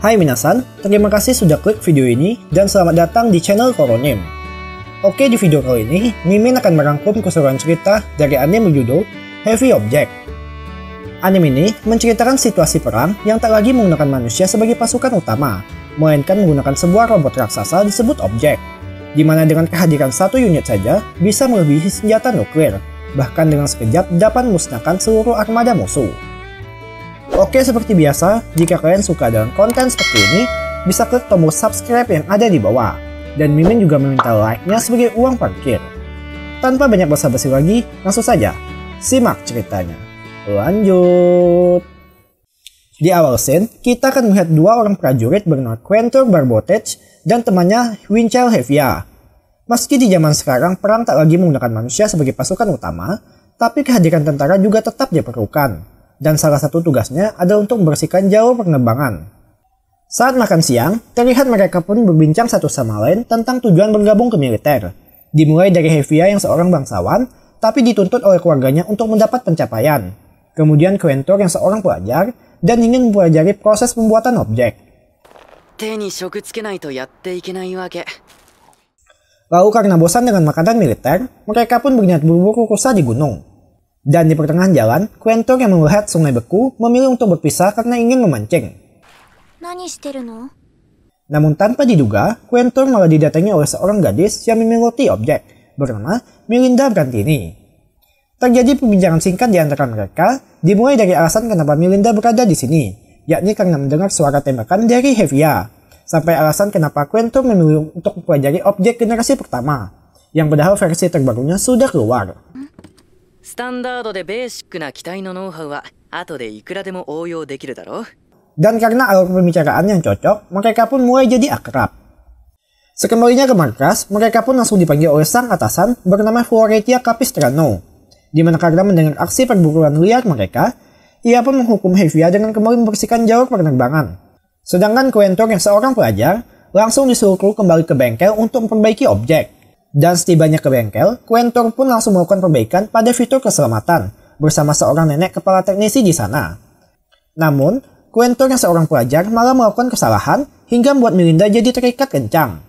Hai minasan, terima kasih sudah klik video ini dan selamat datang di channel Koronim. Oke, di video kali ini, Mimin akan merangkum keseluruhan cerita dari anime berjudul Heavy Object. Anime ini menceritakan situasi perang yang tak lagi menggunakan manusia sebagai pasukan utama, melainkan menggunakan sebuah robot raksasa disebut objek, di mana dengan kehadiran satu unit saja bisa melebihi senjata nuklir, bahkan dengan sekejap dapat memusnahkan seluruh armada musuh. Oke, seperti biasa, jika kalian suka dengan konten seperti ini, bisa klik tombol subscribe yang ada di bawah. Dan Mimin juga meminta like-nya sebagai uang parkir. Tanpa banyak basa-basi lagi, langsung saja, simak ceritanya. Lanjut. Di awal scene, kita akan melihat dua orang prajurit bernama Quentor Barbotech dan temannya Winchell Hevia. Meski di zaman sekarang perang tak lagi menggunakan manusia sebagai pasukan utama, tapi kehadiran tentara juga tetap diperlukan. Dan salah satu tugasnya adalah untuk membersihkan jalur penerbangan. Saat makan siang, terlihat mereka pun berbincang satu sama lain tentang tujuan bergabung ke militer. Dimulai dari Hevia yang seorang bangsawan, tapi dituntut oleh keluarganya untuk mendapat pencapaian. Kemudian Quentor yang seorang pelajar, dan ingin mempelajari proses pembuatan objek. Lalu karena bosan dengan makanan militer, mereka pun berniat berburu rusa di gunung. Dan di pertengahan jalan, Quentor yang melihat sungai beku memilih untuk berpisah karena ingin memancing. Namun tanpa diduga, Quentor malah didatangi oleh seorang gadis yang memiliki objek bernama Melinda Brantini. Terjadi perbincangan singkat di antara mereka, dimulai dari alasan kenapa Melinda berada di sini, yakni karena mendengar suara tembakan dari Hevia, sampai alasan kenapa Quentor memilih untuk mempelajari objek generasi pertama, yang padahal versi terbarunya sudah keluar. Dan karena alur pembicaraan yang cocok, mereka pun mulai jadi akrab. Sekembalinya ke markas, mereka pun langsung dipanggil oleh sang atasan bernama Floretia Capistrano, di mana karena mendengar aksi perburuan liar mereka, ia pun menghukum Hevia dengan kembali membersihkan jalur penerbangan. Sedangkan Quentor yang seorang pelajar langsung disuruh kru kembali ke bengkel untuk memperbaiki objek. Dan setibanya ke bengkel, Quentor pun langsung melakukan perbaikan pada fitur keselamatan bersama seorang nenek kepala teknisi di sana. Namun, Quentor yang seorang pelajar malah melakukan kesalahan hingga membuat Melinda jadi terikat kencang.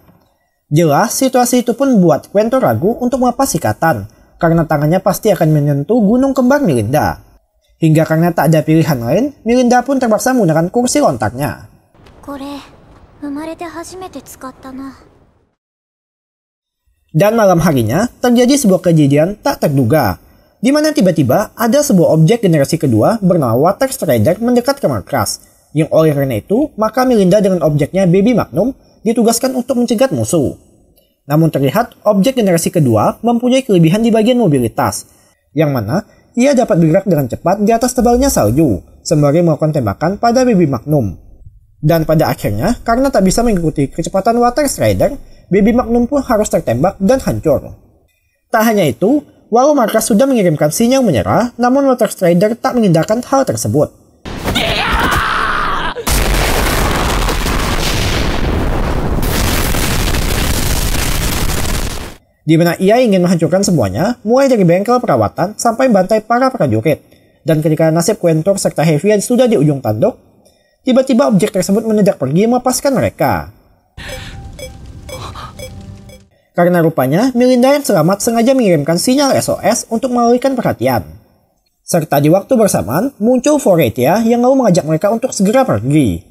Jelas, situasi itu pun membuat Quentor ragu untuk melepas ikatan, karena tangannya pasti akan menyentuh gunung kembar Melinda. Hingga karena tak ada pilihan lain, Melinda pun terpaksa menggunakan kursi lontarnya. Dan malam harinya, terjadi sebuah kejadian tak terduga, di mana tiba-tiba ada sebuah objek generasi kedua bernama Water Strider mendekat ke markas, yang oleh karena itu, maka Melinda dengan objeknya Baby Magnum ditugaskan untuk mencegat musuh. Namun terlihat, objek generasi kedua mempunyai kelebihan di bagian mobilitas, yang mana ia dapat bergerak dengan cepat di atas tebalnya salju, sembari melakukan tembakan pada Baby Magnum. Dan pada akhirnya, karena tak bisa mengikuti kecepatan Water Strider, Baby Magnum pun harus tertembak dan hancur. Tak hanya itu, walau markas sudah mengirimkan sinyal menyerah, namun Water Strider tak mengindahkan hal tersebut. Di mana ia ingin menghancurkan semuanya, mulai dari bengkel perawatan sampai bantai para prajurit. Dan ketika nasib Quentor serta Hevia sudah di ujung tanduk, tiba-tiba objek tersebut mendadak pergi melepaskan mereka. Karena rupanya, Melinda yang selamat sengaja mengirimkan sinyal SOS untuk mengalihkan perhatian. Serta di waktu bersamaan, muncul Floretia yang lalu mengajak mereka untuk segera pergi.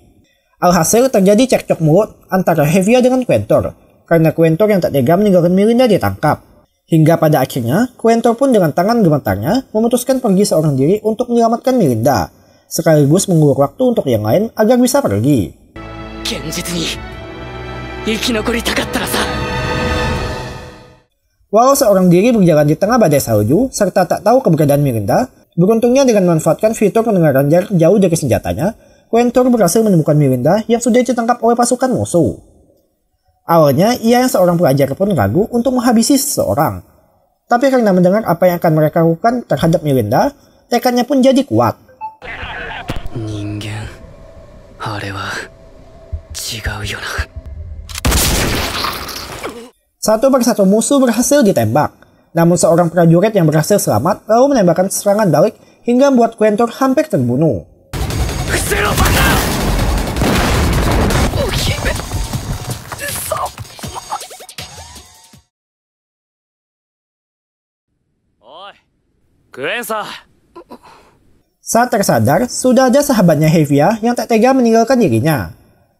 Alhasil terjadi cekcok mulut antara Hevia dengan Quentor, karena Quentor yang tak tega meninggalkan Melinda ditangkap. Hingga pada akhirnya, Quentor pun dengan tangan gemetarnya memutuskan pergi seorang diri untuk menyelamatkan Melinda, sekaligus mengulur waktu untuk yang lain agar bisa pergi. Walau seorang diri berjalan di tengah badai salju, serta tak tahu keberadaan Melinda, beruntungnya dengan memanfaatkan fitur pendengaran jarak jauh dari senjatanya, Quentor berhasil menemukan Melinda yang sudah ditangkap oleh pasukan musuh. Awalnya, ia yang seorang pelajar pun ragu untuk menghabisi seseorang. Tapi karena mendengar apa yang akan mereka lakukan terhadap Melinda, tekadnya pun jadi kuat. Satu persatu musuh berhasil ditembak, namun seorang prajurit yang berhasil selamat lalu menembakkan serangan balik hingga membuat Quentor hampir terbunuh. クエンサー。 Saat tersadar, sudah ada sahabatnya Hevia yang tak tega meninggalkan dirinya.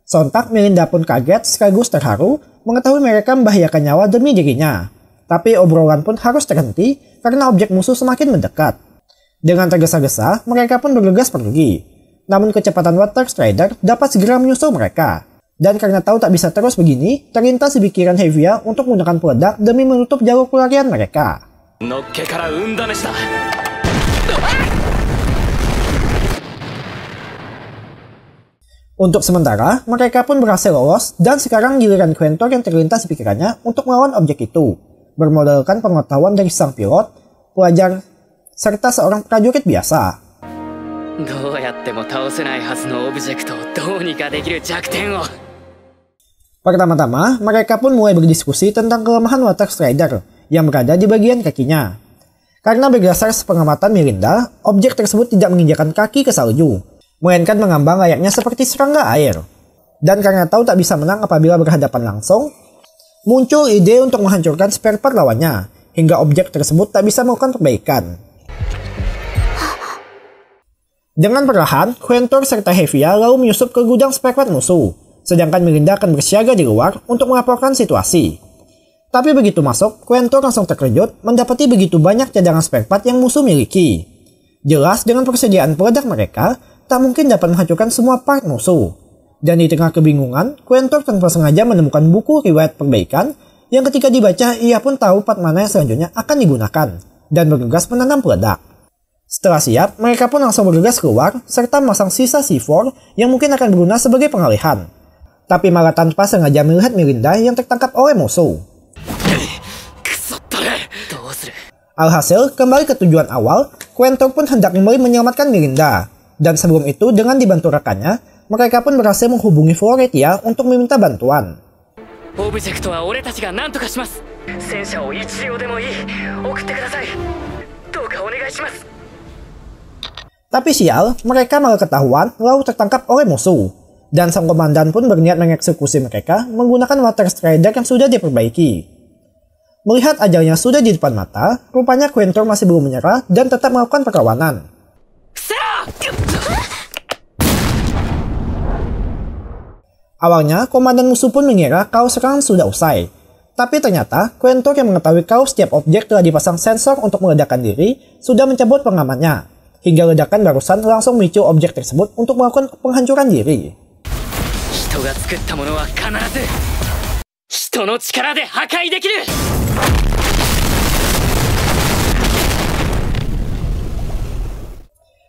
Sontak Melinda pun kaget sekaligus terharu mengetahui mereka membahayakan nyawa demi dirinya. Tapi obrolan pun harus terhenti karena objek musuh semakin mendekat. Dengan tergesa-gesa, mereka pun bergegas pergi. Namun kecepatan Water Strider dapat segera menyusul mereka. Dan karena tahu tak bisa terus begini, terlintas di pikiran Hevia untuk menggunakan peledak demi menutup jalur pelarian mereka. Untuk sementara, mereka pun berhasil lolos dan sekarang giliran Quentor yang terlintas di pikirannya untuk melawan objek itu, bermodalkan pengetahuan dari sang pilot, pelajar, serta seorang prajurit biasa. Pertama-tama, mereka pun mulai berdiskusi tentang kelemahan Water Strider yang berada di bagian kakinya. Karena berdasar pengamatan Melinda, objek tersebut tidak menginjakan kaki ke salju, melainkan mengambang layaknya seperti serangga air. Dan karena tahu tak bisa menang apabila berhadapan langsung, muncul ide untuk menghancurkan spare part lawannya, hingga objek tersebut tak bisa melakukan perbaikan. Dengan perlahan, Quentor serta Hevia lalu menyusup ke gudang spare part musuh, sedangkan Melinda akan bersiaga di luar untuk melaporkan situasi. Tapi begitu masuk, Quentor langsung terkejut mendapati begitu banyak cadangan spare part yang musuh miliki. Jelas dengan persediaan peledak mereka, tak mungkin dapat menghancurkan semua part musuh. Dan di tengah kebingungan, Quentor tanpa sengaja menemukan buku riwayat perbaikan yang ketika dibaca ia pun tahu part mana yang selanjutnya akan digunakan, dan bergegas menanam peledak. Setelah siap, mereka pun langsung bergegas keluar serta memasang sisa C4 yang mungkin akan berguna sebagai pengalihan. Tapi malah tanpa sengaja melihat Melinda yang tertangkap oleh musuh. Alhasil, kembali ke tujuan awal, Quentor pun hendak kembali menyelamatkan Melinda. Dan sebelum itu, dengan dibantu rekannya, mereka pun berhasil menghubungi Floretia untuk meminta bantuan. Tapi sial, mereka malah ketahuan lalu tertangkap oleh musuh. Dan sang komandan pun berniat mengeksekusi mereka menggunakan Water Strider yang sudah diperbaiki. Melihat ajalnya sudah di depan mata, rupanya Quentor masih belum menyerah dan tetap melakukan perlawanan. Awalnya, komandan musuh pun mengira kalau serangan sudah usai. Tapi ternyata, Quentor yang mengetahui kalau setiap objek telah dipasang sensor untuk meledakkan diri, sudah mencabut pengamannya. Hingga ledakan barusan langsung memicu objek tersebut untuk melakukan penghancuran diri.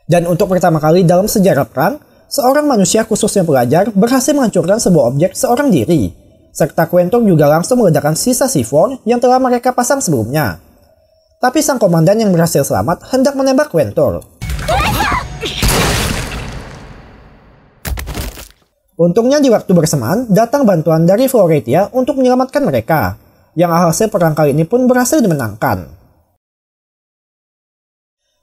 Dan untuk pertama kali dalam sejarah perang, seorang manusia khususnya pelajar berhasil menghancurkan sebuah objek seorang diri. Serta Quentor juga langsung meledakkan sisa C4 yang telah mereka pasang sebelumnya. Tapi sang komandan yang berhasil selamat hendak menembak Quentor. Untungnya di waktu bersamaan datang bantuan dari Floretia untuk menyelamatkan mereka, yang alhasil perang kali ini pun berhasil dimenangkan.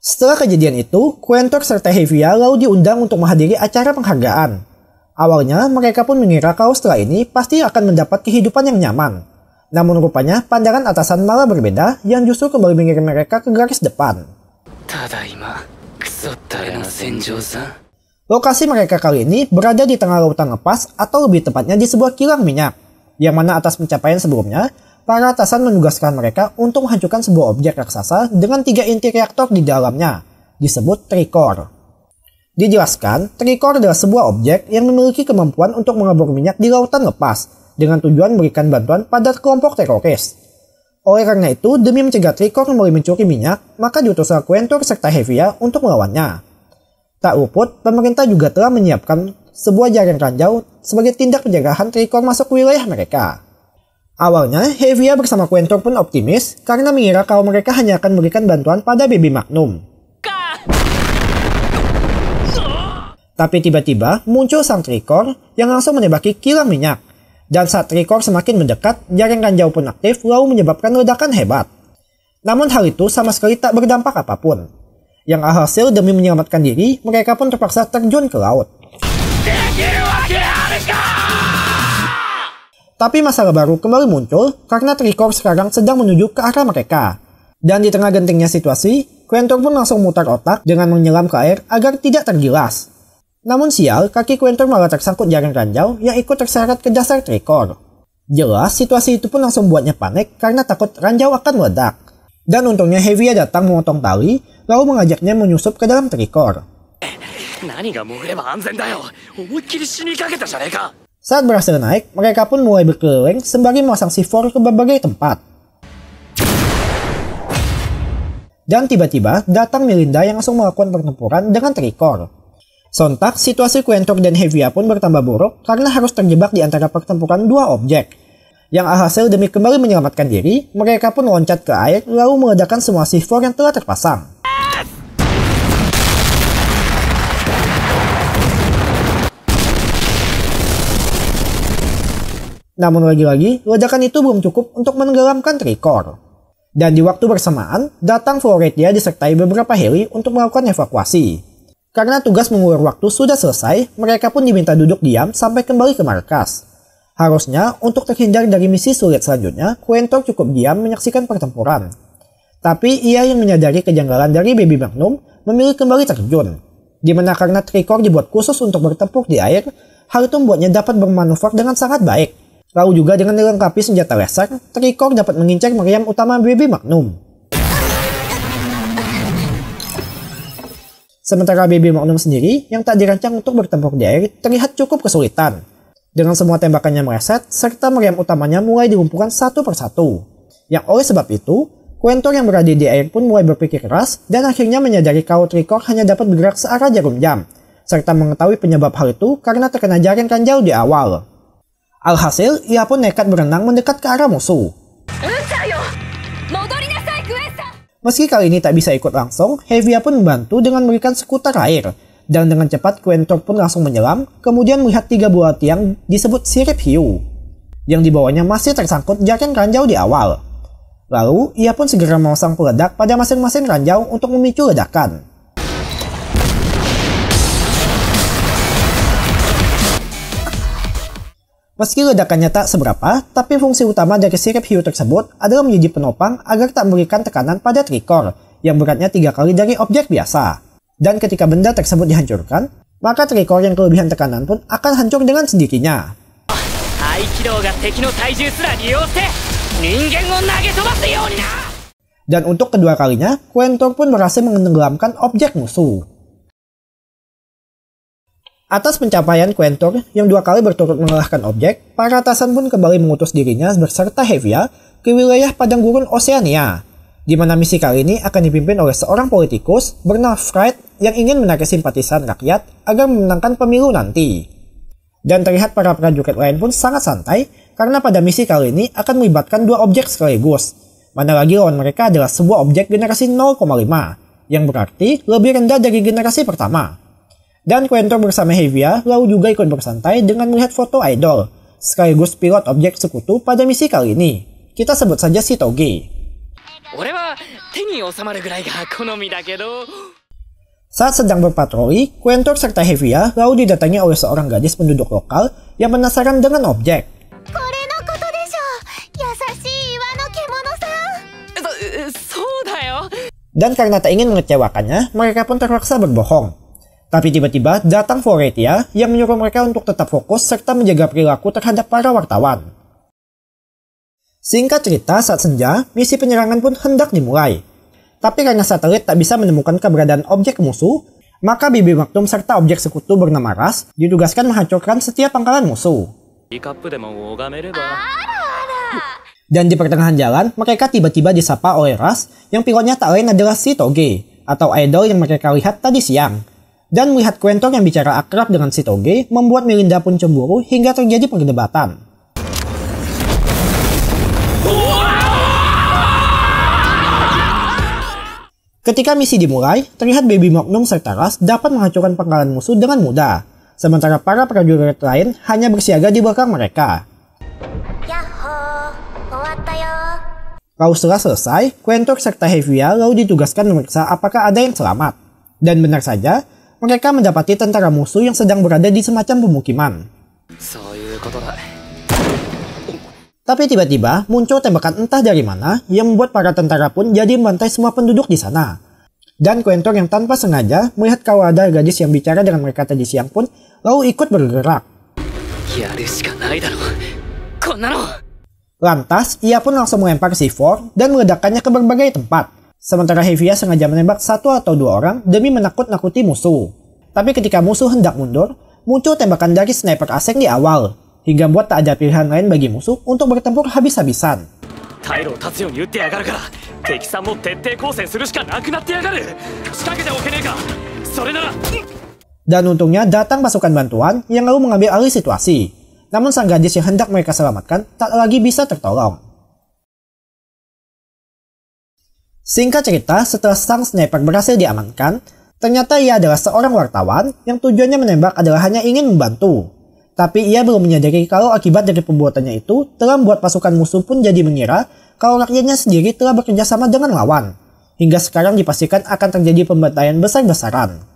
Setelah kejadian itu, Quentor serta Hevia lalu diundang untuk menghadiri acara penghargaan. Awalnya mereka pun mengira kalau setelah ini pasti akan mendapat kehidupan yang nyaman. Namun rupanya pandangan atasan malah berbeda yang justru kembali mengirim mereka ke garis depan. Lokasi mereka kali ini berada di tengah lautan lepas atau lebih tepatnya di sebuah kilang minyak, yang mana atas pencapaian sebelumnya, para atasan menugaskan mereka untuk menghancurkan sebuah objek raksasa dengan 3 inti reaktor di dalamnya, disebut Tricor. Dijelaskan, Tricor adalah sebuah objek yang memiliki kemampuan untuk mengebor minyak di lautan lepas, dengan tujuan memberikan bantuan pada kelompok teroris. Oleh karena itu, demi mencegah Tricor kembali mencuri minyak, maka diutuslah Quentor serta Hevia untuk melawannya. Tak luput, pemerintah juga telah menyiapkan sebuah jaring ranjau sebagai tindak pencegahan Tricor masuk ke wilayah mereka. Awalnya, Hevia bersama Quentor pun optimis karena mengira kalau mereka hanya akan memberikan bantuan pada Baby Magnum. Tapi tiba-tiba muncul sang Tricor yang langsung menembaki kilang minyak. Dan saat Tricor semakin mendekat, jaring ranjau pun aktif lalu menyebabkan ledakan hebat. Namun hal itu sama sekali tak berdampak apapun. Yang alhasil demi menyelamatkan diri, mereka pun terpaksa terjun ke laut. Tapi masalah baru kembali muncul karena Tricor sekarang sedang menuju ke arah mereka. Dan di tengah gentingnya situasi, Quentor pun langsung mutar otak dengan menyelam ke air agar tidak tergilas. Namun sial, kaki Quentor malah tersangkut jaring ranjau yang ikut terseret ke dasar trikor. Jelas, situasi itu pun langsung buatnya panik karena takut ranjau akan meledak. Dan untungnya Hevia datang memotong tali, lalu mengajaknya menyusup ke dalam trikor. Saat berhasil naik, mereka pun mulai berkeliling sembari memasang C4 ke berbagai tempat. Dan tiba-tiba datang Melinda yang langsung melakukan pertempuran dengan trikor. Sontak, situasi Quentor dan Hevia pun bertambah buruk karena harus terjebak di antara pertempuran dua objek. Yang alhasil demi kembali menyelamatkan diri, mereka pun loncat ke air lalu meledakkan semua C4 yang telah terpasang. Namun lagi-lagi, ledakan itu belum cukup untuk menenggelamkan trikor. Dan di waktu bersamaan, datang Floretia disertai beberapa heli untuk melakukan evakuasi. Karena tugas mengulur waktu sudah selesai, mereka pun diminta duduk diam sampai kembali ke markas. Harusnya, untuk terhindar dari misi sulit selanjutnya, Quentor cukup diam menyaksikan pertempuran. Tapi ia yang menyadari kejanggalan dari Baby Magnum memilih kembali terjun. Dimana karena trikor dibuat khusus untuk bertempur di air, hal itu membuatnya dapat bermanuver dengan sangat baik. Lalu juga dengan dilengkapi senjata laser, trikor dapat mengincar meriam utama Baby Magnum. Sementara Baby Magnum sendiri, yang tak dirancang untuk bertempur di air, terlihat cukup kesulitan. Dengan semua tembakannya meleset, serta meriam utamanya mulai dilumpuhkan satu persatu. Yang oleh sebab itu, Quentor yang berada di air pun mulai berpikir keras, dan akhirnya menyadari kalau trikor hanya dapat bergerak searah jarum jam, serta mengetahui penyebab hal itu karena terkena jaring ranjau di awal. Alhasil, ia pun nekat berenang mendekat ke arah musuh. Meski kali ini tak bisa ikut langsung, Hevia pun membantu dengan memberikan sekutar air. Dan dengan cepat, Quentor pun langsung menyelam, kemudian melihat 3 buah tiang disebut sirip hiu. Yang dibawahnya masih tersangkut jaring ranjau di awal. Lalu, ia pun segera memasang peledak pada masing-masing ranjau untuk memicu ledakan. Meski ledakannya tak seberapa, tapi fungsi utama dari sirip hiu tersebut adalah menjadi penopang agar tak memberikan tekanan pada trikor, yang beratnya 3 kali dari objek biasa. Dan ketika benda tersebut dihancurkan, maka trikor yang kelebihan tekanan pun akan hancur dengan sendirinya. Dan untuk kedua kalinya, Quentor pun berhasil menenggelamkan objek musuh. Atas pencapaian Quentor yang 2 kali berturut mengalahkan objek, para atasan pun kembali mengutus dirinya berserta Hevia ke wilayah padang gurun Oceania, di mana misi kali ini akan dipimpin oleh seorang politikus bernama Fright yang ingin menarik simpatisan rakyat agar memenangkan pemilu nanti. Dan terlihat para prajurit lain pun sangat santai karena pada misi kali ini akan melibatkan 2 objek sekaligus, mana lagi lawan mereka adalah sebuah objek generasi 0,5, yang berarti lebih rendah dari generasi pertama. Dan Quentor bersama Hevia lalu juga ikut bersantai dengan melihat foto idol, sekaligus pilot objek sekutu pada misi kali ini. Kita sebut saja si Toge. Saat sedang berpatroli, Quentor serta Hevia lalu didatangi oleh seorang gadis penduduk lokal yang penasaran dengan objek. Dan karena tak ingin mengecewakannya, mereka pun terpaksa berbohong. Tapi tiba-tiba datang Floretia yang menyuruh mereka untuk tetap fokus serta menjaga perilaku terhadap para wartawan. Singkat cerita, saat senja, misi penyerangan pun hendak dimulai. Tapi karena satelit tak bisa menemukan keberadaan objek musuh, maka Baby Magnum serta objek sekutu bernama Ras ditugaskan menghancurkan setiap pangkalan musuh. Dan di pertengahan jalan, mereka tiba-tiba disapa oleh Ras yang pilotnya tak lain adalah si Toge, atau idol yang mereka lihat tadi siang. Dan melihat Quentor yang bicara akrab dengan si Toge membuat Melinda pun cemburu hingga terjadi perdebatan. Ketika misi dimulai, terlihat Baby Magnum serta Ras dapat menghancurkan pangkalan musuh dengan mudah, sementara para prajurit lain hanya bersiaga di belakang mereka. Lalu setelah selesai, Quentor serta Hevia lalu ditugaskan memeriksa apakah ada yang selamat. Dan benar saja, mereka mendapati tentara musuh yang sedang berada di semacam pemukiman. Tapi tiba-tiba muncul tembakan entah dari mana yang membuat para tentara pun jadi membantai semua penduduk di sana. Dan Quentor yang tanpa sengaja melihat kalau ada gadis yang bicara dengan mereka tadi siang pun lalu ikut bergerak. Lantas, ia pun langsung melempar C4 dan meledakkannya ke berbagai tempat. Sementara Hevia sengaja menembak 1 atau 2 orang demi menakut-nakuti musuh. Tapi ketika musuh hendak mundur, muncul tembakan dari sniper asing di awal, hingga membuat tak ada pilihan lain bagi musuh untuk bertempur habis-habisan. Dan untungnya datang pasukan bantuan yang lalu mengambil alih situasi. Namun sang gadis yang hendak mereka selamatkan tak lagi bisa tertolong. Singkat cerita, setelah sang sniper berhasil diamankan, ternyata ia adalah seorang wartawan yang tujuannya menembak adalah hanya ingin membantu. Tapi ia belum menyadari kalau akibat dari perbuatannya itu telah membuat pasukan musuh pun jadi mengira kalau rakyatnya sendiri telah bekerja sama dengan lawan. Hingga sekarang dipastikan akan terjadi pembantaian besar-besaran.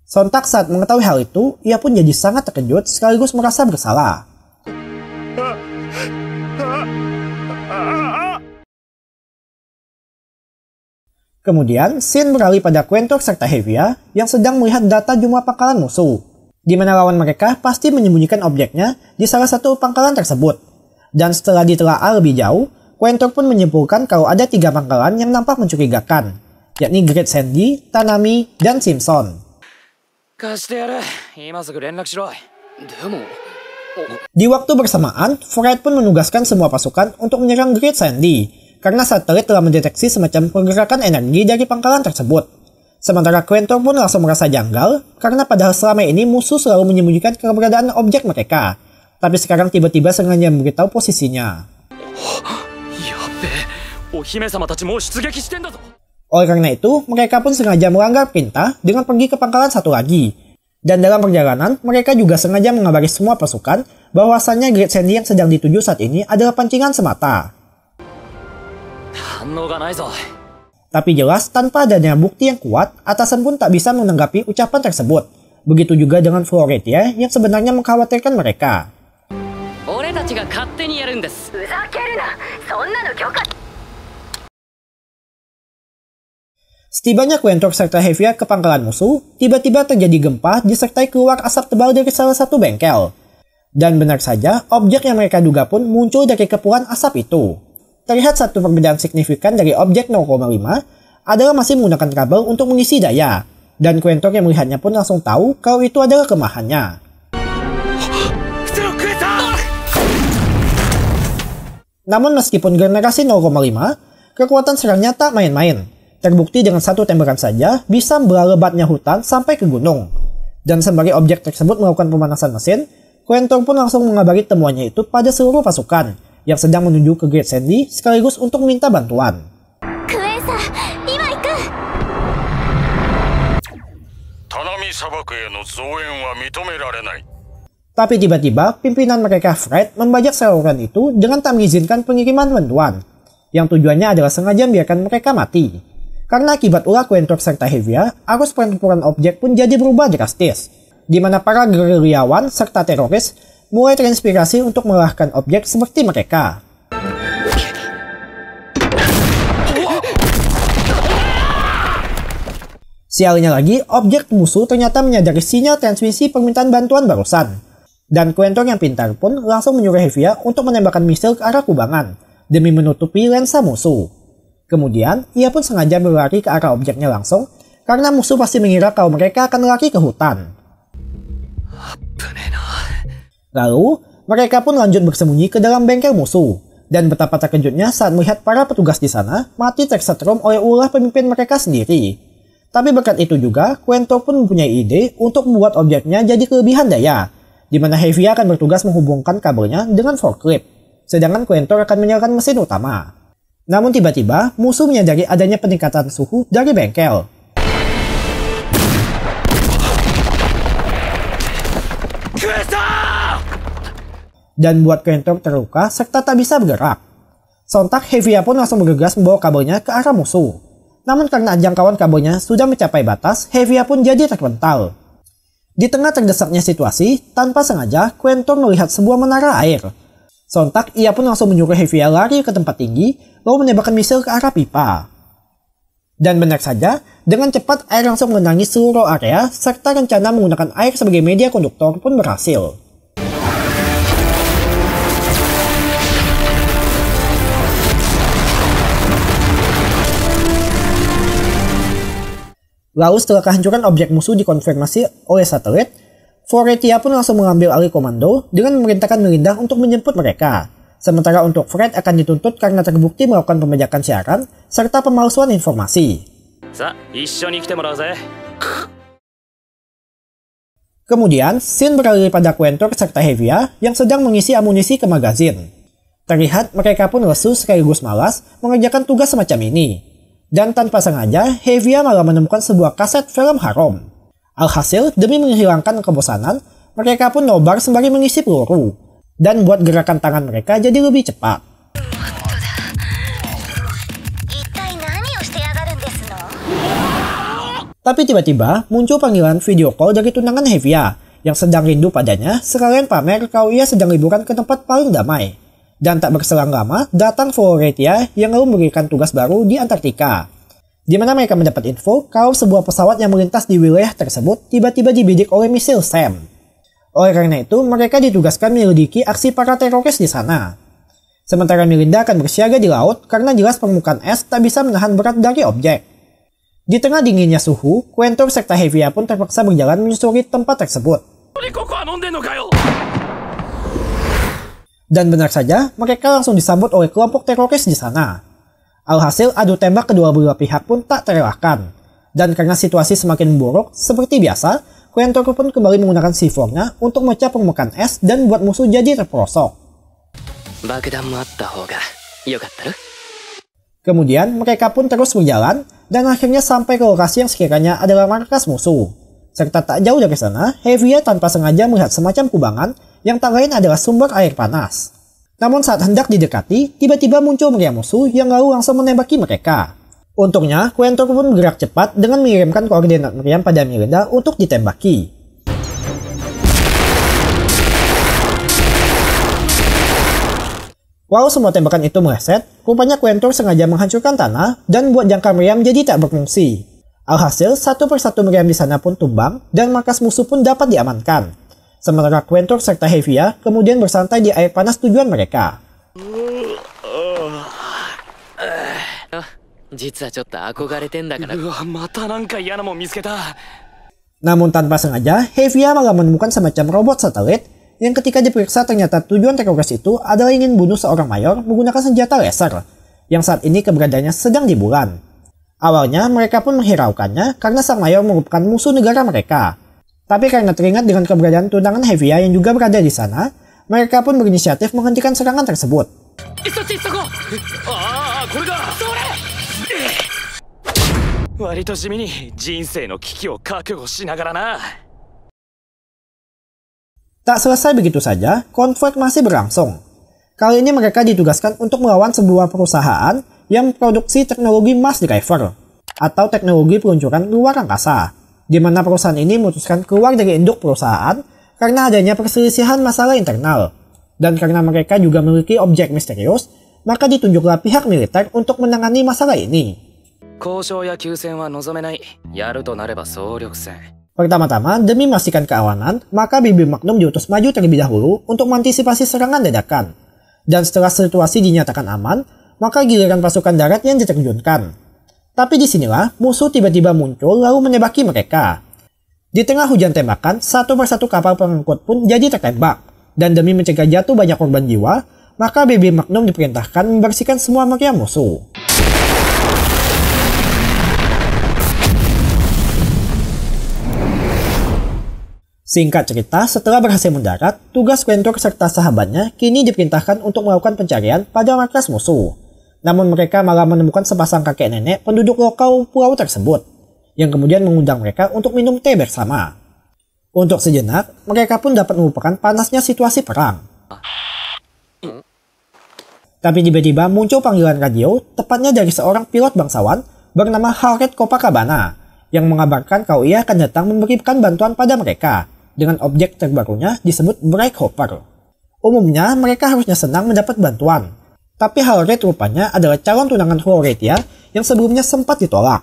Sontak saat mengetahui hal itu, ia pun jadi sangat terkejut sekaligus merasa bersalah. Kemudian, scene beralih pada Quentor serta Hevia yang sedang melihat data jumlah pangkalan musuh, di mana lawan mereka pasti menyembunyikan objeknya di salah satu pangkalan tersebut. Dan setelah ditelaah lebih jauh, Quentor pun menyimpulkan kalau ada 3 pangkalan yang nampak mencurigakan, yakni Great Sandy, Tanami, dan Simpson. Di waktu bersamaan, Fred pun menugaskan semua pasukan untuk menyerang Great Sandy, karena satelit telah mendeteksi semacam pergerakan energi dari pangkalan tersebut. Sementara Quentor pun langsung merasa janggal, karena padahal selama ini musuh selalu menyembunyikan keberadaan objek mereka, tapi sekarang tiba-tiba sengaja memberitahu posisinya. Oleh karena itu, mereka pun sengaja melanggar perintah dengan pergi ke pangkalan satu lagi. Dan dalam perjalanan, mereka juga sengaja mengabari semua pasukan bahwasannya Great Sandy yang sedang dituju saat ini adalah pancingan semata. Tapi jelas tanpa adanya bukti yang kuat, atasan pun tak bisa menanggapi ucapan tersebut. Begitu juga dengan Floretia yang sebenarnya mengkhawatirkan mereka. Setibanya Quentor serta Hevia ke pangkalan musuh, tiba-tiba terjadi gempa disertai keluar asap tebal dari salah satu bengkel. Dan benar saja, objek yang mereka duga pun muncul dari kepulan asap itu. Terlihat satu perbedaan signifikan dari objek 0,5 adalah masih menggunakan kabel untuk mengisi daya. Dan Quentor yang melihatnya pun langsung tahu kalau itu adalah kelemahannya. Namun meskipun generasi 0,5, kekuatan serangnya tak main-main. Terbukti dengan satu tembakan saja bisa membelah lebatnya hutan sampai ke gunung. Dan sembari objek tersebut melakukan pemanasan mesin, Quentor pun langsung mengabari temuannya itu pada seluruh pasukan yang sedang menuju ke Great Sandy sekaligus untuk meminta bantuan. Tapi tiba-tiba pimpinan mereka Fred membajak saluran itu dengan tak mengizinkan pengiriman bantuan, yang tujuannya adalah sengaja membiarkan mereka mati. Karena akibat ulah Quentor serta Hevia, arus pertempuran objek pun jadi berubah drastis, di mana para gerilyawan serta teroris mulai terinspirasi untuk mengalahkan objek seperti mereka. Sialnya lagi, objek musuh ternyata menyadari sinyal transmisi permintaan bantuan barusan. Dan Quentor yang pintar pun langsung menyuruh Hevia untuk menembakkan misil ke arah kubangan, demi menutupi lensa musuh. Kemudian, ia pun sengaja berlari ke arah objeknya langsung, karena musuh pasti mengira kalau mereka akan lari ke hutan. Lalu, mereka pun lanjut bersembunyi ke dalam bengkel musuh, dan betapa terkejutnya saat melihat para petugas di sana mati tersetrum oleh ulah pemimpin mereka sendiri. Tapi berkat itu juga, Quentor pun mempunyai ide untuk membuat objeknya jadi kelebihan daya, di mana Hevia akan bertugas menghubungkan kabelnya dengan forklift, sedangkan Quentor akan menyalakan mesin utama. Namun tiba-tiba, musuh menyadari adanya peningkatan suhu dari bengkel. Dan buat Quentor terluka serta tak bisa bergerak. Sontak Hevia pun langsung bergegas membawa kabelnya ke arah musuh. Namun karena jangkauan kabelnya sudah mencapai batas, Hevia pun jadi terpental. Di tengah terdesaknya situasi, tanpa sengaja Quentor melihat sebuah menara air. Sontak ia pun langsung menyuruh Hevia lari ke tempat tinggi, lalu menembakkan misil ke arah pipa. Dan benar saja, dengan cepat air langsung mengenangi seluruh area, serta rencana menggunakan air sebagai media konduktor pun berhasil. Lalu setelah kehancuran objek musuh dikonfirmasi oleh satelit, Floretia pun langsung mengambil alih komando dengan memerintahkan Melinda untuk menjemput mereka. Sementara untuk Fred akan dituntut karena terbukti melakukan pembajakan siaran serta pemalsuan informasi. Kemudian, scene beralih pada Quentor serta Hevia yang sedang mengisi amunisi ke magazin. Terlihat mereka pun lesu sekaligus malas mengerjakan tugas semacam ini. Dan tanpa sengaja, Hevia malah menemukan sebuah kaset film haram. Alhasil, demi menghilangkan kebosanan, mereka pun nobar sembari mengisi peluru. Dan buat gerakan tangan mereka jadi lebih cepat. Tapi tiba-tiba muncul panggilan video call dari tunangan Hevia yang sedang rindu padanya sekalian pamer kalau ia sedang liburan ke tempat paling damai. Dan tak berselang lama datang Floretia yang lalu memberikan tugas baru di Antartika. Di mana mereka mendapat info kalau sebuah pesawat yang melintas di wilayah tersebut tiba-tiba dibidik oleh misil SAM. Oleh karena itu, mereka ditugaskan menyelidiki aksi para teroris di sana. Sementara Melinda akan bersiaga di laut karena jelas permukaan es tak bisa menahan berat dari objek. Di tengah dinginnya suhu, Quentor serta Hevia pun terpaksa berjalan menyusuri tempat tersebut. Dan benar saja, mereka langsung disambut oleh kelompok teroris di sana. Alhasil, adu tembak kedua belah pihak pun tak terelakkan. Dan karena situasi semakin memburuk, seperti biasa, Quentor pun kembali menggunakan C4-nya untuk memecah permukaan es dan buat musuh jadi terperosok. Kemudian mereka pun terus berjalan dan akhirnya sampai ke lokasi yang sekiranya adalah markas musuh. Serta tak jauh dari sana, Hevia tanpa sengaja melihat semacam kubangan yang tak lain adalah sumber air panas. Namun saat hendak didekati, tiba-tiba muncul meriam musuh yang lalu langsung menembaki mereka. Untungnya, Quentor pun bergerak cepat dengan mengirimkan koordinat meriam pada Melinda untuk ditembaki. Walau semua tembakan itu meleset, rupanya Quentor sengaja menghancurkan tanah dan buat jangkar meriam jadi tak berfungsi. Alhasil, satu persatu meriam di sana pun tumbang dan markas musuh pun dapat diamankan. Sementara Quentor serta Hevia kemudian bersantai di air panas tujuan mereka. Namun tanpa sengaja, Hevia malah menemukan semacam robot satelit yang ketika diperiksa ternyata tujuan teroris itu adalah ingin bunuh seorang mayor menggunakan senjata laser yang saat ini keberadaannya sedang di bulan. Awalnya mereka pun menghiraukannya karena sang mayor merupakan musuh negara mereka. Tapi karena teringat dengan keberadaan tunangan Hevia yang juga berada di sana, mereka pun berinisiatif menghentikan serangan tersebut. Tak selesai begitu saja, konflik masih berlangsung. Kali ini mereka ditugaskan untuk melawan sebuah perusahaan yang memproduksi teknologi Mars Driver atau teknologi peluncuran luar angkasa, di mana perusahaan ini memutuskan keluar dari induk perusahaan karena adanya perselisihan masalah internal. Dan karena mereka juga memiliki objek misterius, maka ditunjuklah pihak militer untuk menangani masalah ini. Pertama-tama, demi memastikan keamanan, maka BB Magnum diutus maju terlebih dahulu untuk mengantisipasi serangan dadakan. Dan setelah situasi dinyatakan aman, maka giliran pasukan darat yang diterjunkan. Tapi disinilah musuh tiba-tiba muncul lalu menembaki mereka. Di tengah hujan tembakan, satu persatu kapal pengangkut pun jadi tertembak. Dan demi mencegah jatuh banyak korban jiwa, maka BB Magnum diperintahkan membersihkan semua meriam musuh. Singkat cerita, setelah berhasil mendarat, tugas Quentor serta sahabatnya kini diperintahkan untuk melakukan pencarian pada markas musuh. Namun mereka malah menemukan sepasang kakek nenek penduduk lokal pulau tersebut, yang kemudian mengundang mereka untuk minum teh bersama. Untuk sejenak, mereka pun dapat melupakan panasnya situasi perang. Tapi tiba-tiba muncul panggilan radio, tepatnya dari seorang pilot bangsawan bernama Harold Copacabana, yang mengabarkan kalau ia akan datang memberikan bantuan pada mereka, dengan objek terbarunya disebut Bright Hopper. Umumnya, mereka harusnya senang mendapat bantuan. Tapi Harold rupanya adalah calon tunangan Floretia yang sebelumnya sempat ditolak.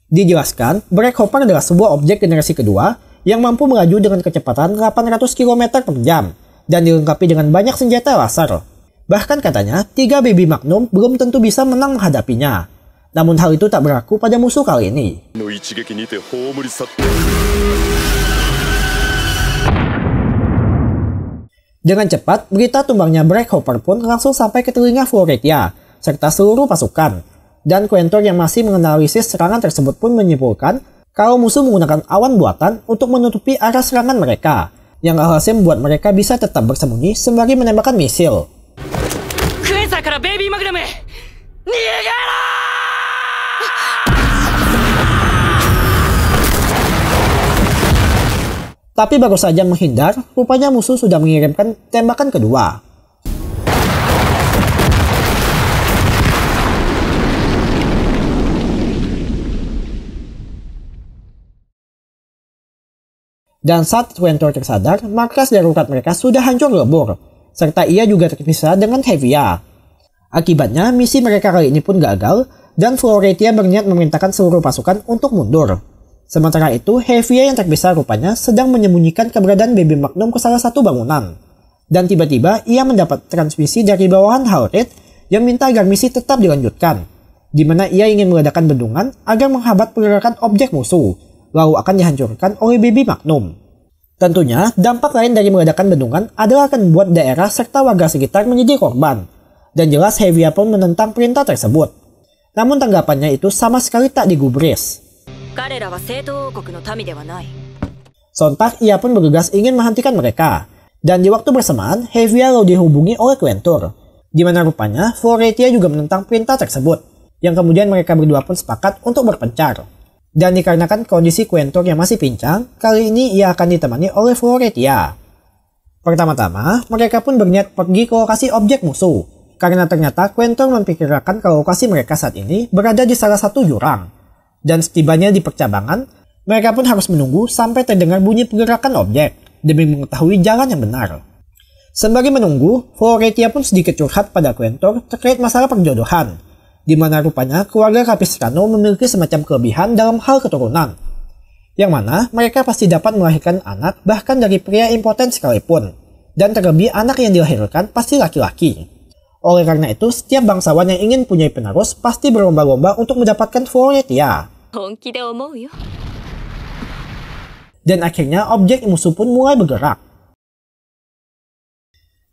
Dijelaskan, Black Hopper adalah sebuah objek generasi kedua yang mampu melaju dengan kecepatan 800 km per jam dan dilengkapi dengan banyak senjata laser. Bahkan katanya, 3 Baby Magnum belum tentu bisa menang menghadapinya. Namun hal itu tak berlaku pada musuh kali ini. Dengan cepat, berita tumbangnya Black Hopper pun langsung sampai ke telinga Floretia, serta seluruh pasukan. Dan Quentor yang masih menganalisis serangan tersebut pun menyimpulkan kalau musuh menggunakan awan buatan untuk menutupi arah serangan mereka, yang alhasil membuat mereka bisa tetap bersembunyi sembari menembakkan misil. Tapi baru saja menghindar, rupanya musuh sudah mengirimkan tembakan kedua. Dan saat Quentor tersadar, markas darurat mereka sudah hancur lebur, serta ia juga terpisah dengan Hevia. Akibatnya, misi mereka kali ini pun gagal, dan Floretia berniat memerintahkan seluruh pasukan untuk mundur. Sementara itu, Hevia yang terpisah rupanya sedang menyembunyikan keberadaan Baby Magnum ke salah satu bangunan. Dan tiba-tiba ia mendapat transmisi dari bawahan Halred yang minta agar misi tetap dilanjutkan, di mana ia ingin meledakkan bendungan agar menghambat pergerakan objek musuh, lalu akan dihancurkan oleh Baby Magnum. Tentunya, dampak lain dari meledakkan bendungan adalah akan membuat daerah serta warga sekitar menjadi korban, dan jelas Hevia pun menentang perintah tersebut. Namun tanggapannya itu sama sekali tak digubris. Sontak ia pun bergegas ingin menghentikan mereka, dan di waktu bersamaan Hevia lalu dihubungi oleh Quentor, di mana rupanya Floretia juga menentang perintah tersebut, yang kemudian mereka berdua pun sepakat untuk berpencar. Dan dikarenakan kondisi Quentor yang masih pincang, kali ini ia akan ditemani oleh Floretia. Pertama-tama, mereka pun berniat pergi ke lokasi objek musuh, karena ternyata Quentor memperkirakan kalau lokasi mereka saat ini berada di salah satu jurang. Dan setibanya di percabangan, mereka pun harus menunggu sampai terdengar bunyi pergerakan objek, demi mengetahui jalan yang benar. Sembari menunggu, Floretia pun sedikit curhat pada Quentor terkait masalah perjodohan, di mana rupanya keluarga Capistrano memiliki semacam kelebihan dalam hal keturunan, yang mana mereka pasti dapat melahirkan anak bahkan dari pria impoten sekalipun, dan terlebih anak yang dilahirkan pasti laki-laki. Oleh karena itu, setiap bangsawan yang ingin punya penerus pasti berlomba-lomba untuk mendapatkan Floretia. Dan akhirnya objek musuh pun mulai bergerak.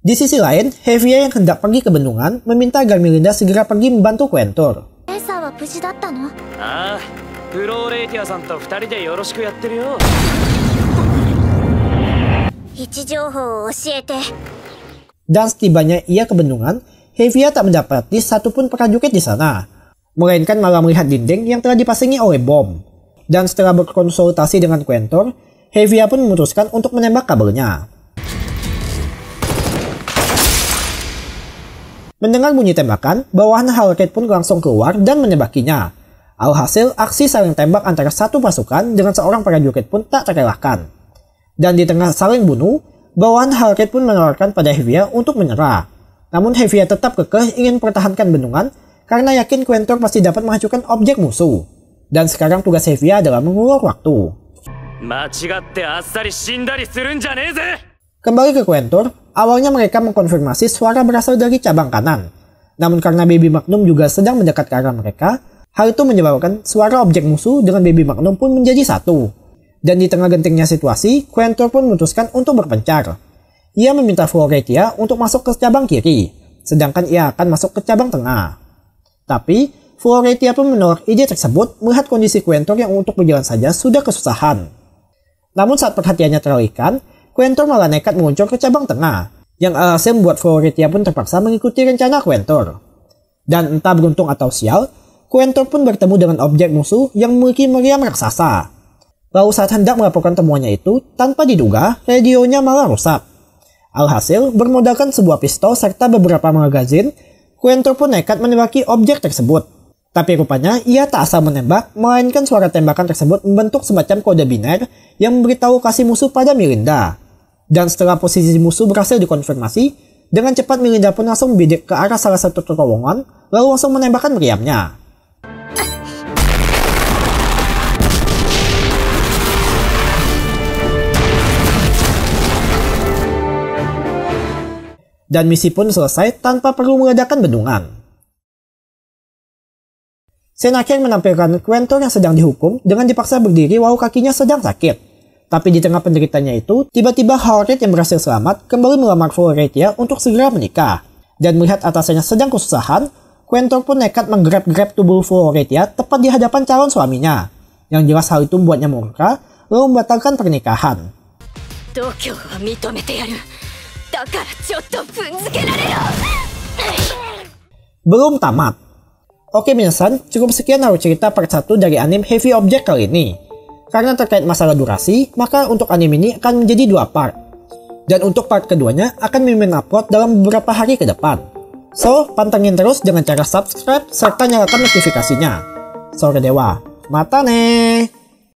Di sisi lain, Hevia yang hendak pergi ke bendungan meminta agar Melinda segera pergi membantu Quentor. Dan setibanya ia ke bendungan, Hevia tak mendapati satupun prajurit di sana, melainkan malah melihat dinding yang telah dipasangi oleh bom. Dan setelah berkonsultasi dengan Quentor, Hevia pun memutuskan untuk menembak kabelnya. Mendengar bunyi tembakan, bawahan Halred pun langsung keluar dan menembakinya. Alhasil, aksi saling tembak antara satu pasukan dengan seorang prajurit pun tak terelakkan. Dan di tengah saling bunuh, bawahan Halred pun menawarkan pada Hevia untuk menyerah. Namun Hevia tetap kekeh ingin mempertahankan bendungan karena yakin Quentor pasti dapat menghancurkan objek musuh. Dan sekarang tugas Hevia adalah mengulur waktu. Kembali ke Quentor, awalnya mereka mengkonfirmasi suara berasal dari cabang kanan. Namun karena Baby Magnum juga sedang mendekat ke arah mereka, hal itu menyebabkan suara objek musuh dengan Baby Magnum pun menjadi satu. Dan di tengah gentingnya situasi, Quentor pun memutuskan untuk berpencar. Ia meminta Floretia untuk masuk ke cabang kiri, sedangkan ia akan masuk ke cabang tengah. Tapi, Floretia pun menolak ide tersebut melihat kondisi Quentor yang untuk berjalan saja sudah kesusahan. Namun saat perhatiannya teralihkan, Quentor malah nekat meluncur ke cabang tengah, yang alhasil membuat Floretia pun terpaksa mengikuti rencana Quentor. Dan entah beruntung atau sial, Quentor pun bertemu dengan objek musuh yang memiliki meriam raksasa. Lalu saat hendak melaporkan temuannya itu, tanpa diduga, radionya malah rusak. Alhasil, bermodalkan sebuah pistol serta beberapa magazin, Quentor pun nekat menembaki objek tersebut. Tapi rupanya ia tak asal menembak, melainkan suara tembakan tersebut membentuk semacam kode biner yang memberitahu lokasi musuh pada Melinda. Dan setelah posisi musuh berhasil dikonfirmasi, dengan cepat Melinda pun langsung membidik ke arah salah satu terowongan, lalu langsung menembakkan meriamnya. Dan misi pun selesai tanpa perlu meledakan bendungan. Scene akhir menampilkan Quentor yang sedang dihukum dengan dipaksa berdiri walau kakinya sedang sakit. Tapi di tengah penderitanya itu, tiba-tiba Howard yang berhasil selamat kembali melamar Floretia untuk segera menikah. Dan melihat atasannya sedang kesusahan, Quentor pun nekat menggrab-grab tubuh Floretia tepat di hadapan calon suaminya. Yang jelas hal itu membuatnya murka, lalu membatalkan pernikahan. Belum tamat. Oke minsan, cukup sekian naruh cerita part 1 dari anime Heavy Object kali ini. Karena terkait masalah durasi, maka untuk anime ini akan menjadi 2 part. Dan untuk part keduanya akan mimin upload dalam beberapa hari ke depan. So, pantengin terus dengan cara subscribe serta nyalakan notifikasinya. Sore Dewa, mata ne!